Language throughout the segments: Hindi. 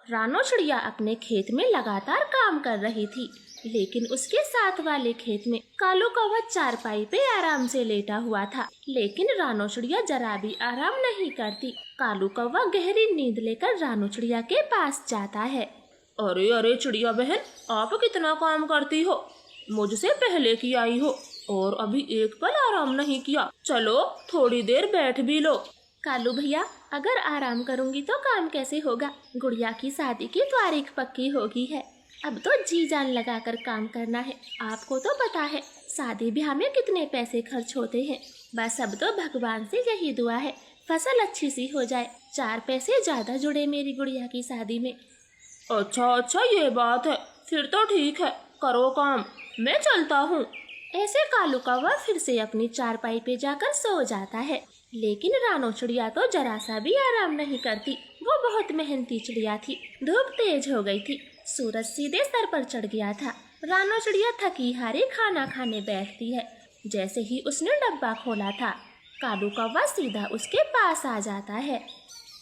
रानो चिड़िया अपने खेत में लगातार काम कर रही थी, लेकिन उसके साथ वाले खेत में कालू कौवा चारपाई पे आराम से लेटा हुआ था। लेकिन रानो चिड़िया जरा भी आराम नहीं करती। कालू कौवा गहरी नींद लेकर रानो चिड़िया के पास जाता है। अरे अरे चिड़िया बहन, आप कितना काम करती हो, मुझसे पहले की आई हो और अभी एक पल आराम नहीं किया। चलो थोड़ी देर बैठ भी लो। कालू भैया, अगर आराम करूंगी तो काम कैसे होगा? गुड़िया की शादी की तारीख पक्की हो गई है, अब तो जी जान लगाकर काम करना है। आपको तो पता है शादी ब्याह में कितने पैसे खर्च होते हैं। बस अब तो भगवान से यही दुआ है फसल अच्छी सी हो जाए, 4 पैसे ज्यादा जुड़े मेरी गुड़िया की शादी में। अच्छा ये बात है, फिर तो ठीक है, करो काम, मैं चलता हूँ। ऐसे कालू कौवा फिर से अपनी चारपाई पे जाकर सो जाता है। लेकिन रानो चिड़िया तो जरा सा भी आराम नहीं करती। वो बहुत मेहनती चिड़िया थी। धूप तेज हो गई थी, सूरज सीधे सर पर चढ़ गया था। रानो चिड़िया थकी हारी खाना खाने बैठती है। जैसे ही उसने डब्बा खोला था, कालू कौवा सीधा उसके पास आ जाता है।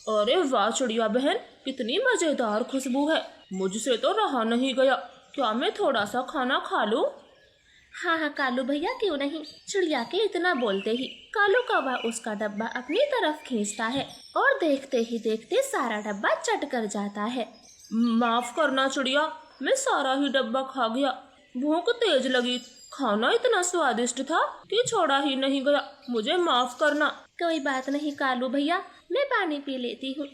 अरे वाह चिड़िया बहन, कितनी मजेदार खुशबू है, मुझसे तो रहा नहीं गया। क्या मैं थोड़ा सा खाना खा लूं? हाँ कालू भैया, क्यों नहीं। चिड़िया के इतना बोलते ही कालू कौवा उसका डब्बा अपनी तरफ खींचता है और देखते ही देखते सारा डब्बा चट कर जाता है। माफ करना चिड़िया, मैं सारा ही डब्बा खा गया। भूख तेज लगी, खाना इतना स्वादिष्ट था कि छोड़ा ही नहीं गया, मुझे माफ करना। कोई बात नहीं कालू भैया, मैं पानी पी लेती हूँ।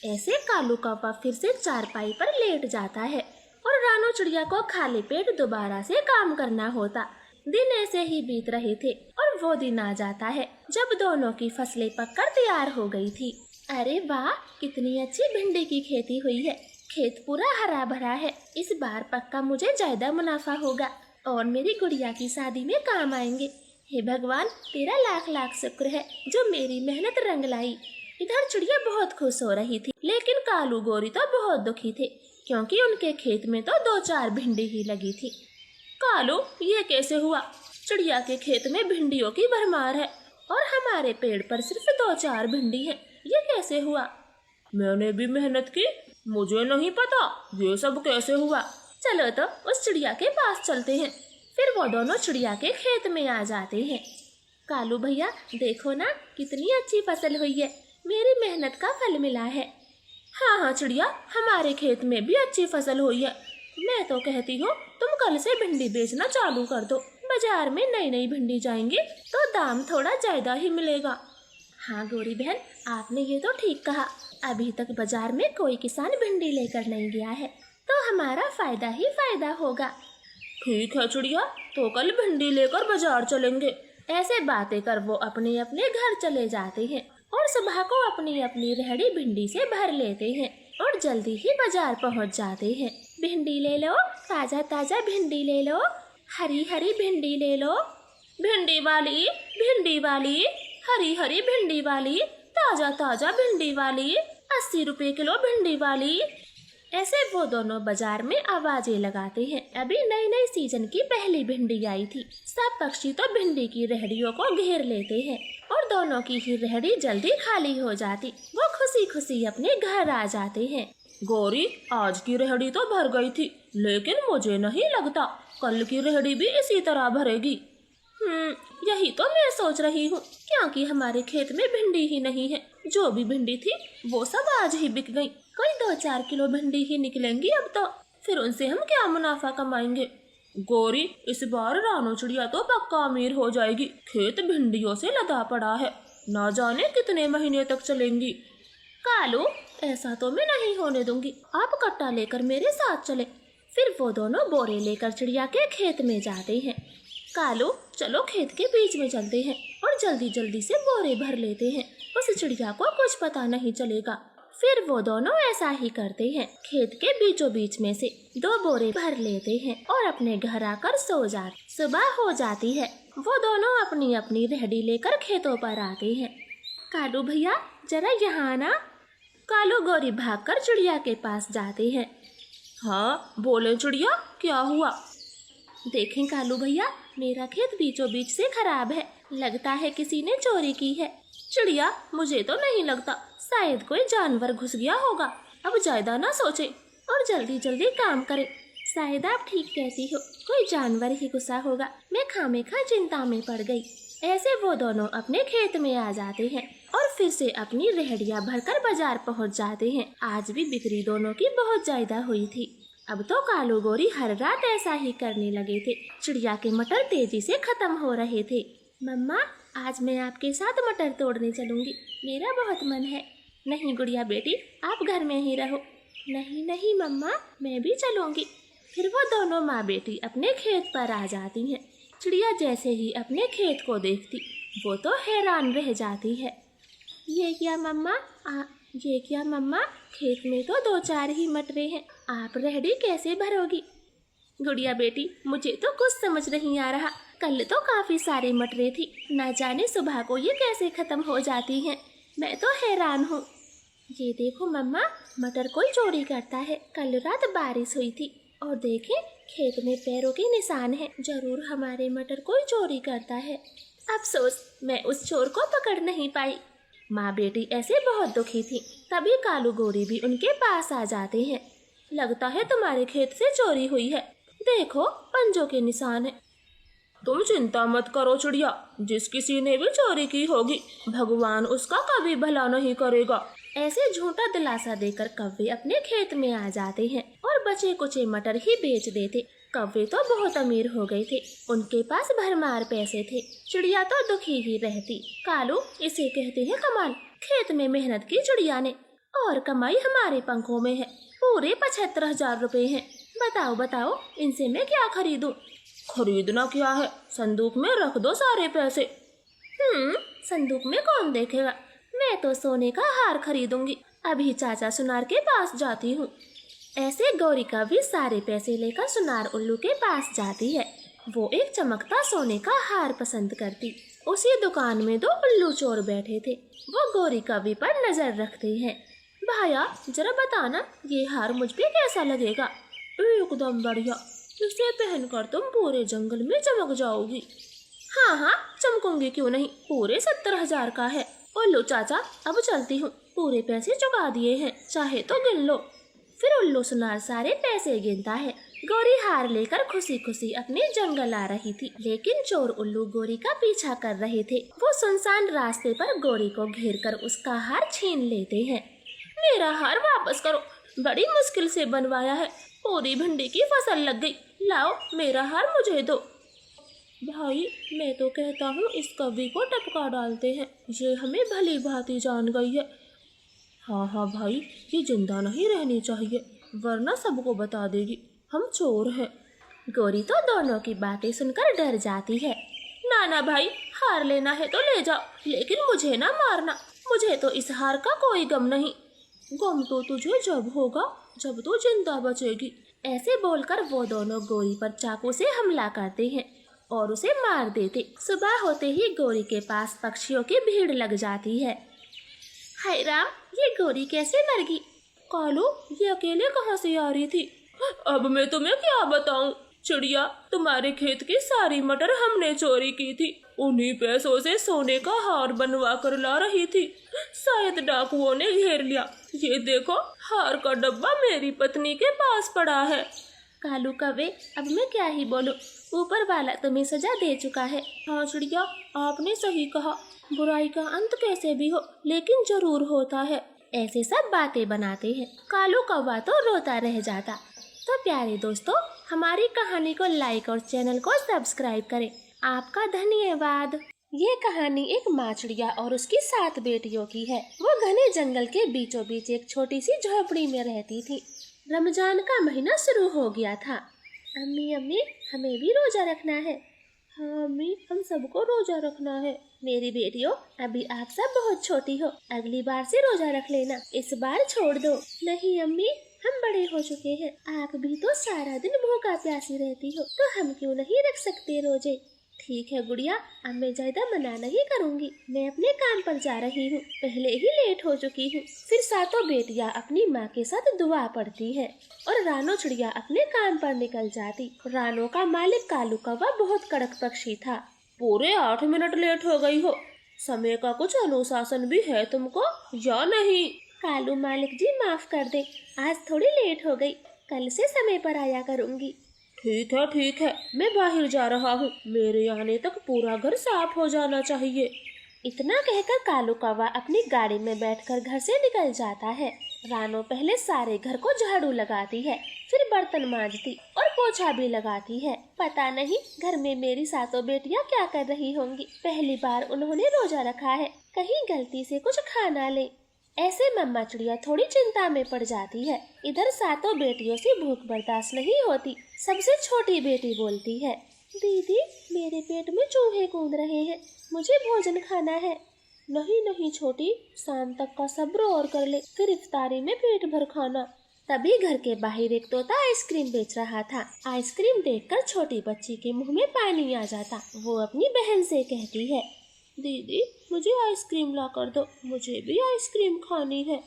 ऐसे कालू कौवा फिर से चारपाई पर लेट जाता है और रानो चिड़िया को खाली पेट दोबारा से काम करना होता। दिन ऐसे ही बीत रहे थे और वो दिन आ जाता है जब दोनों की फसलें पककर तैयार हो गई थी। अरे वाह, कितनी अच्छी भिंडी की खेती हुई है। खेत पूरा हरा भरा है। इस बार पक्का मुझे ज्यादा मुनाफा होगा और मेरी गुड़िया की शादी में काम आएंगे। हे भगवान, तेरा लाख लाख शुक्र है जो मेरी मेहनत रंग लाई। इधर चिड़िया बहुत खुश हो रही थी, लेकिन कालू गोरी तो बहुत दुखी थे क्योंकि उनके खेत में तो 2-4 भिंडी ही लगी थी। कालू, ये कैसे हुआ? चिड़िया के खेत में भिंडियों की भरमार है और हमारे पेड़ पर सिर्फ 2-4 भिंडी है, ये कैसे हुआ? मैंने भी मेहनत की, मुझे नहीं पता ये सब कैसे हुआ। चलो तो उस चिड़िया के पास चलते हैं। फिर वो दोनों चिड़िया के खेत में आ जाते हैं। कालू भैया देखो ना, कितनी अच्छी फसल हुई है, मेरी मेहनत का फल मिला है। हाँ चिड़िया, हमारे खेत में भी अच्छी फसल हुई है। मैं तो कहती हूँ तुम कल से भिंडी बेचना चालू कर दो। बाजार में नई नई भिंडी जाएंगी तो दाम थोड़ा ज्यादा ही मिलेगा। हाँ गोरी बहन, आपने ये तो ठीक कहा। अभी तक बाजार में कोई किसान भिंडी लेकर नहीं गया है, तो हमारा फायदा ही फायदा होगा। ठीक है चिड़िया, तो कल भिंडी लेकर बाजार चलेंगे। ऐसे बातें कर वो अपने अपने घर चले जाते हैं और सुबह को अपनी अपनी रेहड़ी भिंडी से भर लेते हैं और जल्दी ही बाजार पहुंच जाते हैं। भिंडी ले लो, ताजा ताजा भिंडी ले लो, हरी हरी भिंडी ले लो। भिंडी वाली, हरी हरी भिंडी वाली, ताजा ताजा भिंडी वाली, 80 रुपए किलो भिंडी वाली। ऐसे वो दोनों बाजार में आवाजें लगाते हैं। अभी नई नई सीजन की पहली भिंडी आई थी। सब पक्षी तो भिंडी की रेहड़ियों को घेर लेते हैं और दोनों की ही रेहड़ी जल्दी खाली हो जाती। वो खुशी खुशी अपने घर आ जाते हैं। गौरी, आज की रेहड़ी तो भर गई थी, लेकिन मुझे नहीं लगता कल की रेहड़ी भी इसी तरह भरेगी। यही तो मैं सोच रही हूँ, क्योंकि हमारे खेत में भिंडी ही नहीं है। जो भी भिंडी थी वो सब आज ही बिक गई। कोई 2-4 किलो भिंडी ही निकलेंगी अब तो, फिर उनसे हम क्या मुनाफा कमाएंगे। गौरी, इस बार रानो चिड़िया तो पक्का अमीर हो जाएगी। खेत भिंडियों से लदा पड़ा है, ना जाने कितने महीने तक चलेंगी। कालू, ऐसा तो मैं नहीं होने दूंगी। आप कट्टा लेकर मेरे साथ चले। फिर वो दोनों बोरे लेकर चिड़िया के खेत में जाते हैं। कालू, चलो खेत के बीच में चलते हैं और जल्दी जल्दी से बोरे भर लेते हैं, उस चिड़िया को कुछ पता नहीं चलेगा। फिर वो दोनों ऐसा ही करते हैं। खेत के बीचों बीच में से 2 बोरे भर लेते हैं और अपने घर आकर सो जाते। सुबह हो जाती है, वो दोनों अपनी अपनी रेहड़ी लेकर खेतों पर आते हैं। कालू भैया, जरा यहाँ आना। कालू गौरी भागकर चिड़िया के पास जाते हैं। हाँ बोले चिड़िया, क्या हुआ? देखें कालू भैया, मेरा खेत बीचों बीच से खराब है, लगता है किसी ने चोरी की है। चिड़िया, मुझे तो नहीं लगता, शायद कोई जानवर घुस गया होगा। अब ज्यादा ना सोचे, और जल्दी जल्दी काम करें। शायद आप ठीक कहती हो, कोई जानवर ही गुस्सा होगा। मैं खामेखा चिंता में पड़ गई। ऐसे वो दोनों अपने खेत में आ जाते हैं और फिर से अपनी रेहड़ियां भरकर बाजार पहुंच जाते हैं। आज भी बिक्री दोनों की बहुत ज्यादा हुई थी। अब तो कालू गोरी हर रात ऐसा ही करने लगे थे। चिड़िया के मटर तेजी से खत्म हो रहे थे। मम्मा, आज मैं आपके साथ मटर तोड़ने चलूंगी, मेरा बहुत मन है। नहीं गुड़िया बेटी, आप घर में ही रहो। नहीं नहीं मम्मा, मैं भी चलूंगी। फिर वो दोनों माँ बेटी अपने खेत पर आ जाती हैं। चिड़िया जैसे ही अपने खेत को देखती, वो तो हैरान रह जाती है। ये क्या मम्मा, खेत में तो 2-4 ही मटरे हैं, आप रेहड़ी कैसे भरोगी? गुड़िया बेटी, मुझे तो कुछ समझ नहीं आ रहा। कल तो काफी सारी मटरे थी, ना जाने सुबह को ये कैसे खत्म हो जाती हैं। मैं तो हैरान हूँ। ये देखो मम्मा, मटर कोई चोरी करता है। कल रात बारिश हुई थी और देखें, खेत में पैरों के निशान हैं। जरूर हमारे मटर कोई चोरी करता है। अफसोस, मैं उस चोर को पकड़ नहीं पाई। माँ बेटी ऐसे बहुत दुखी थी। तभी कालू गोरी भी उनके पास आ जाते हैं। लगता है तुम्हारे खेत से चोरी हुई है, देखो पंजों के निशान है। तुम चिंता मत करो चिड़िया, जिस किसी ने भी चोरी की होगी, भगवान उसका कभी भला नहीं करेगा। ऐसे झूठा दिलासा देकर कौवे अपने खेत में आ जाते हैं और बचे कुचे मटर ही बेच देते। कौवे तो बहुत अमीर हो गए थे, उनके पास भरमार पैसे थे। चिड़िया तो दुखी ही रहती। कालू, इसे कहते हैं कमाल। खेत में मेहनत की चिड़िया ने और कमाई हमारे पंखों में है। पूरे 75,000 रुपए हैं। बताओ, इनसे मैं क्या खरीदूं? खरीदना क्या है, संदूक में रख दो सारे पैसे। संदूक में कौन देखेगा? मैं तो सोने का हार खरीदूंगी। अभी चाचा सुनार के पास जाती हूँ। ऐसे गौरी का भी सारे पैसे लेकर सुनार उल्लू के पास जाती है। वो एक चमकता सोने का हार पसंद करती। उसी दुकान में 2 उल्लू चोर बैठे थे। वो गौरी कवि पर नजर रखते हैं। भाया, जरा बताना, ये हार मुझ पे कैसा लगेगा? एकदम बढ़िया, इसे पहनकर तुम पूरे जंगल में चमक जाओगी। हाँ, चमकूंगी क्यों नहीं, पूरे 70,000 का है। उल्लू चाचा, अब चलती हूँ, पूरे पैसे चुका दिए हैं, चाहे तो गिन लो। फिर उल्लू सुनार सारे पैसे गिनता है। गौरी हार लेकर खुशी खुशी अपने जंगल आ रही थी, लेकिन चोर उल्लू गौरी का पीछा कर रहे थे। वो सुनसान रास्ते पर गौरी को घेरकर उसका हार छीन लेते हैं। मेरा हार वापस करो, बड़ी मुश्किल से बनवाया है, पूरी भिंडी की फसल लग गई। लाओ, मेरा हार मुझे दो। भाई, मैं तो कहता हूँ इस कवि को टपका डालते हैं, ये हमें भली भांति जान गई है। हाँ भाई, ये जिंदा नहीं रहनी चाहिए, वरना सबको बता देगी हम चोर हैं। गौरी तो दोनों की बातें सुनकर डर जाती है। ना भाई, हार लेना है तो ले जाओ, लेकिन मुझे ना मारना। मुझे तो इस हार का कोई गम नहीं। गम तो तुझे जब होगा जब तू जिंदा बचेगी। ऐसे बोलकर वो दोनों गौरी पर चाकू से हमला करते हैं और उसे मार देते। सुबह होते ही गौरी के पास पक्षियों की भीड़ लग जाती है। हाय राम, ये गौरी कैसे मर गई? कालू, ये अकेले कहाँ से आ रही थी? अब मैं तुम्हें क्या बताऊं चिड़िया, तुम्हारे खेत की सारी मटर हमने चोरी की थी। उन्हीं पैसों से सोने का हार बनवा कर ला रही थी। शायद डाकुओं ने घेर लिया। ये देखो, हार का डब्बा मेरी पत्नी के पास पड़ा है। कालू कौवे, अब मैं क्या ही बोलूं, ऊपर वाला तुम्हें सजा दे चुका है। हाँ चिड़िया, आपने सही कहा, बुराई का अंत कैसे भी हो, लेकिन जरूर होता है। ऐसे सब बातें बनाते हैं। कालू कौवा तो रोता रह जाता। तो प्यारे दोस्तों, हमारी कहानी को लाइक और चैनल को सब्सक्राइब करें। आपका धन्यवाद। ये कहानी एक माँ चिड़िया और उसकी 7 बेटियों की है। वो घने जंगल के बीचों बीच एक छोटी सी झोपड़ी में रहती थी। रमजान का महीना शुरू हो गया था। अम्मी, हमें भी रोजा रखना है। हाँ अम्मी, हम सबको रोजा रखना है। मेरी बेटियों, अभी आप सब बहुत छोटी हो, अगली बार से रोजा रख लेना, इस बार छोड़ दो। नहीं अम्मी, हम बड़े हो चुके हैं, आप भी तो सारा दिन भूखा प्यासी रहती हो, तो हम क्यों नहीं रख सकते रोजे? ठीक है गुड़िया, अब मैं ज्यादा मना नहीं करूँगी, मैं अपने काम पर जा रही हूँ, पहले ही लेट हो चुकी हूँ। फिर 7 बेटियाँ अपनी माँ के साथ दुआ पढ़ती है और रानो चिड़िया अपने काम पर निकल जाती। रानो का मालिक कालू कौवा बहुत कड़क पक्षी था। पूरे 8 मिनट लेट हो गई हो, समय का कुछ अनुशासन भी है तुमको या नहीं? कालू मालिक जी माफ कर दे, आज थोड़ी लेट हो गई, कल से समय पर आया करूंगी। ठीक है, मैं बाहर जा रहा हूँ, मेरे आने तक पूरा घर साफ हो जाना चाहिए। इतना कहकर कालू कौवा अपनी गाड़ी में बैठकर घर से निकल जाता है। रानो पहले सारे घर को झाड़ू लगाती है, फिर बर्तन मांजती और पोछा भी लगाती है। पता नहीं घर में मेरी सातों बेटियां क्या कर रही होंगी। पहली बार उन्होंने रोजा रखा है, कहीं गलती से कुछ खा ना ले। ऐसे मम्मा चिड़िया थोड़ी चिंता में पड़ जाती है। इधर सातों बेटियों से भूख बर्दाश्त नहीं होती। सबसे छोटी बेटी बोलती है, दीदी मेरे पेट में चूहे कूद रहे हैं, मुझे भोजन खाना है। नहीं छोटी, शाम तक का सब्र और कर ले, फिर इफ्तारी में पेट भर खाना। तभी घर के बाहर एक तोता आइसक्रीम बेच रहा था। आइसक्रीम देखकर छोटी बच्ची के मुंह में पानी आ जाता। वो अपनी बहन से कहती है, दीदी मुझे आइसक्रीम ला कर दो, मुझे भी आइसक्रीम खानी है।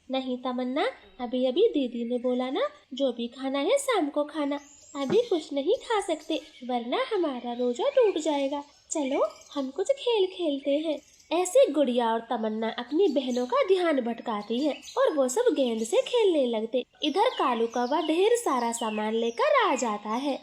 नहीं तमन्ना, अभी अभी दीदी ने बोला ना, जो भी खाना है शाम को खाना, अभी कुछ नहीं खा सकते वरना हमारा रोजा टूट जाएगा। चलो हम कुछ खेल खेलते हैं। ऐसे गुड़िया और तमन्ना अपनी बहनों का ध्यान भटकाती है और वो सब गेंद से खेलने लगते। इधर कालू कौवा ढेर सारा सामान लेकर आ जाता है।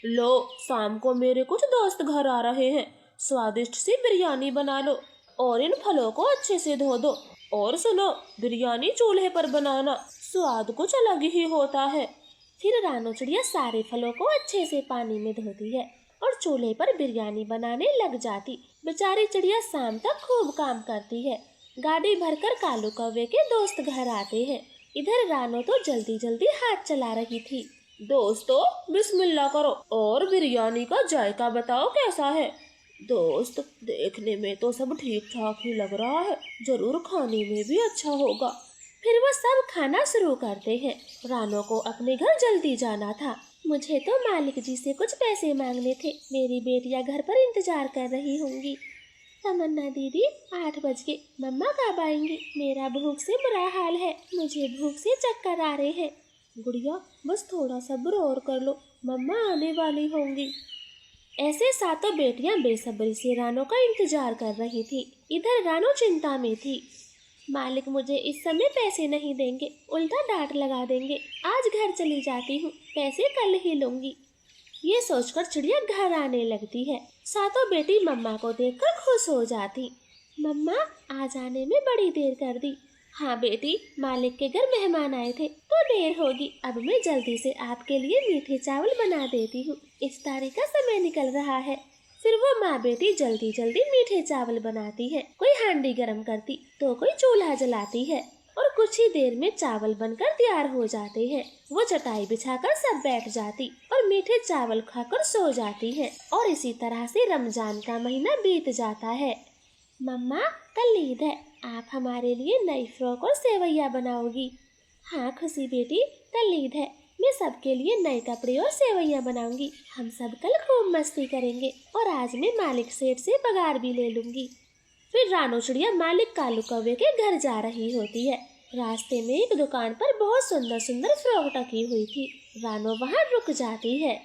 लो, शाम को मेरे कुछ दोस्त घर आ रहे हैं, स्वादिष्ट सी बिरयानी बना लो और इन फलों को अच्छे से धो दो। और सुनो, बिरयानी चूल्हे पर बनाना, स्वाद कुछ अलग ही होता है। फिर रानो चिड़िया सारे फलों को अच्छे से पानी में धोती है और चूल्हे पर बिरयानी बनाने लग जाती। बेचारी चिड़िया शाम तक खूब काम करती है। गाड़ी भरकर कालू कौवे के दोस्त घर आते हैं। इधर रानो तो जल्दी जल्दी हाथ चला रही थी। दोस्तों बिस्मिल्लाह करो और बिरयानी का जायका बताओ कैसा है। दोस्त, देखने में तो सब ठीक ठाक ही लग रहा है, जरूर खाने में भी अच्छा होगा। फिर वो सब खाना शुरू करते हैं। रानो को अपने घर जल्दी जाना था। मुझे तो मालिक जी से कुछ पैसे मांगने थे, मेरी बेटियां घर पर इंतजार कर रही होंगी। तमन्ना दीदी 8 बज गए, मम्मा कब आएंगी? मेरा भूख से बुरा हाल है, मुझे भूख से चक्कर आ रहे हैं। गुड़िया बस थोड़ा सब्र और कर लो, मम्मा आने वाली होंगी। ऐसे सातों बेटियां बेसब्री से रानो का इंतजार कर रही थी। इधर रानो चिंता में थी। मालिक मुझे इस समय पैसे नहीं देंगे, उल्टा डांट लगा देंगे। आज घर चली जाती हूँ, पैसे कल ही लूंगी। ये सोचकर चिड़िया घर आने लगती है। सातों बेटी मम्मा को देखकर खुश हो जाती। मम्मा आज आने में बड़ी देर कर दी। हाँ बेटी, मालिक के घर मेहमान आए थे तो देर होगी। अब मैं जल्दी से आपके लिए मीठे चावल बना देती हूँ, इफ्तारी का समय निकल रहा है। फिर वो माँ बेटी जल्दी जल्दी मीठे चावल बनाती है। कोई हांडी गर्म करती तो कोई चूल्हा जलाती है और कुछ ही देर में चावल बनकर तैयार हो जाते हैं। वो चटाई बिछाकर सब बैठ जाती और मीठे चावल खाकर सो जाती है। और इसी तरह से रमजान का महीना बीत जाता है। मम्मा कल ईद है, आप हमारे लिए नई फ्रॉक और सेवैया बनाओगी? हाँ खुशी बेटी, कल ईद है, मैं सबके लिए नए कपड़े और सेवैया बनाऊंगी। हम सब कल खूब मस्ती करेंगे और आज मैं मालिक सेठ से पगार भी ले लूंगी। फिर रानो चिड़िया मालिक कालू कौवे के घर जा रही होती है। रास्ते में एक दुकान पर बहुत सुंदर सुंदर फ्रॉक टकी हुई थी। रानो वहाँ रुक जाती है।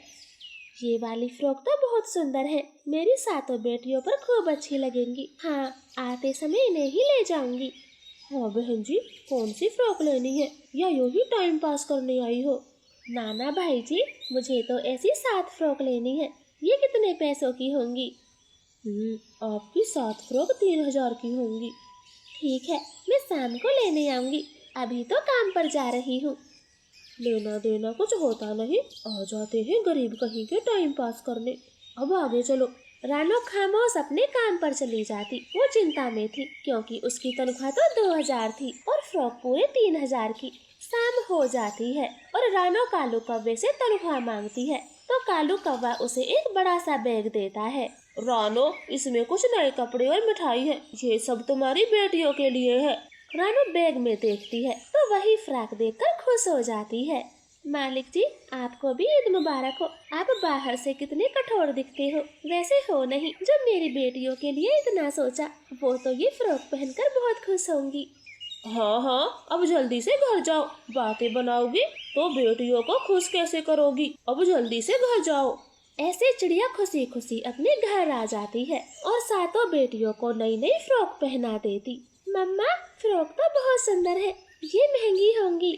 ये वाली फ्रॉक तो बहुत सुंदर है, मेरी सातों बेटियों पर खूब अच्छी लगेंगी। हाँ, आते समय इन्हें ही ले जाऊंगी। हाँ बहन जी, कौन सी फ्रॉक लेनी है या यूं ही टाइम पास करने आई हो? नाना भाई जी, मुझे तो ऐसी 7 फ्रॉक लेनी है। ये कितने पैसों की होंगी? आपकी 7 फ्रॉक 3000 की होंगी। ठीक है, मैं शाम को लेने आऊंगी, अभी तो काम पर जा रही हूँ। लेना देना कुछ होता नहीं, आ जाते हैं गरीब कहीं के टाइम पास करने। अब आगे चलो। रानो खामोश अपने काम पर चली जाती। वो चिंता में थी क्योंकि उसकी तनख्वाह तो 2000 थी और फ्रॉक पूरे 3000 की। शाम हो जाती है और रानो कालू कौवे से तनख्वाह मांगती है तो कालू कौवा उसे एक बड़ा सा बैग देता है। रानो, इसमें कुछ नए कपड़े और मिठाई है, ये सब तुम्हारी बेटियों के लिए है। रानो बैग में देखती है तो वही फ्रॉक देखकर खुश हो जाती है। मालिक जी, आपको भी ईद मुबारक हो। आप बाहर से कितने कठोर दिखते हो, वैसे हो नहीं जो मेरी बेटियों के लिए इतना सोचा। वो तो ये फ्रॉक पहनकर बहुत खुश होंगी। हाँ, अब जल्दी से घर जाओ। बातें बनाओगी तो बेटियों को खुश कैसे करोगी? अब जल्दी से घर जाओ। ऐसे चिड़िया खुशी खुशी अपने घर आ जाती है और सातों बेटियों को नई नई फ्रॉक पहना देती। मम्मा फ्रॉक तो बहुत सुंदर है, ये महंगी होंगी।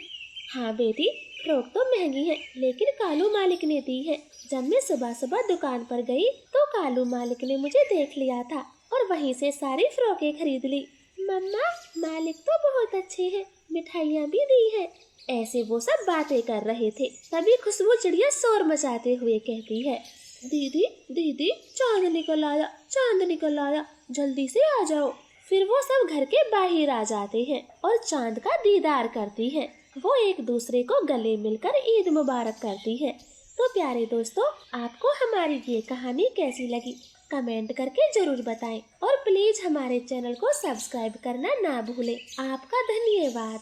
हाँ बेटी, फ्रॉक तो महंगी है, लेकिन कालू मालिक ने दी है। जब मैं सुबह सुबह दुकान पर गई तो कालू मालिक ने मुझे देख लिया था और वहीं से सारी फ्रॉकें खरीद ली। मम्मा मालिक तो बहुत अच्छे हैं, मिठाइयाँ भी दी है। ऐसे वो सब बातें कर रहे थे, तभी खुशबू चिड़िया शोर मचाते हुए कहती है, दीदी दीदी चांद निकल आया, चांद निकल आया, जल्दी से आ जाओ। फिर वो सब घर के बाहर आ जाते हैं और चांद का दीदार करती हैं। वो एक दूसरे को गले मिलकर ईद मुबारक करती है। तो प्यारे दोस्तों, आपको हमारी ये कहानी कैसी लगी कमेंट करके जरूर बताएं और प्लीज हमारे चैनल को सब्सक्राइब करना ना भूलें। आपका धन्यवाद।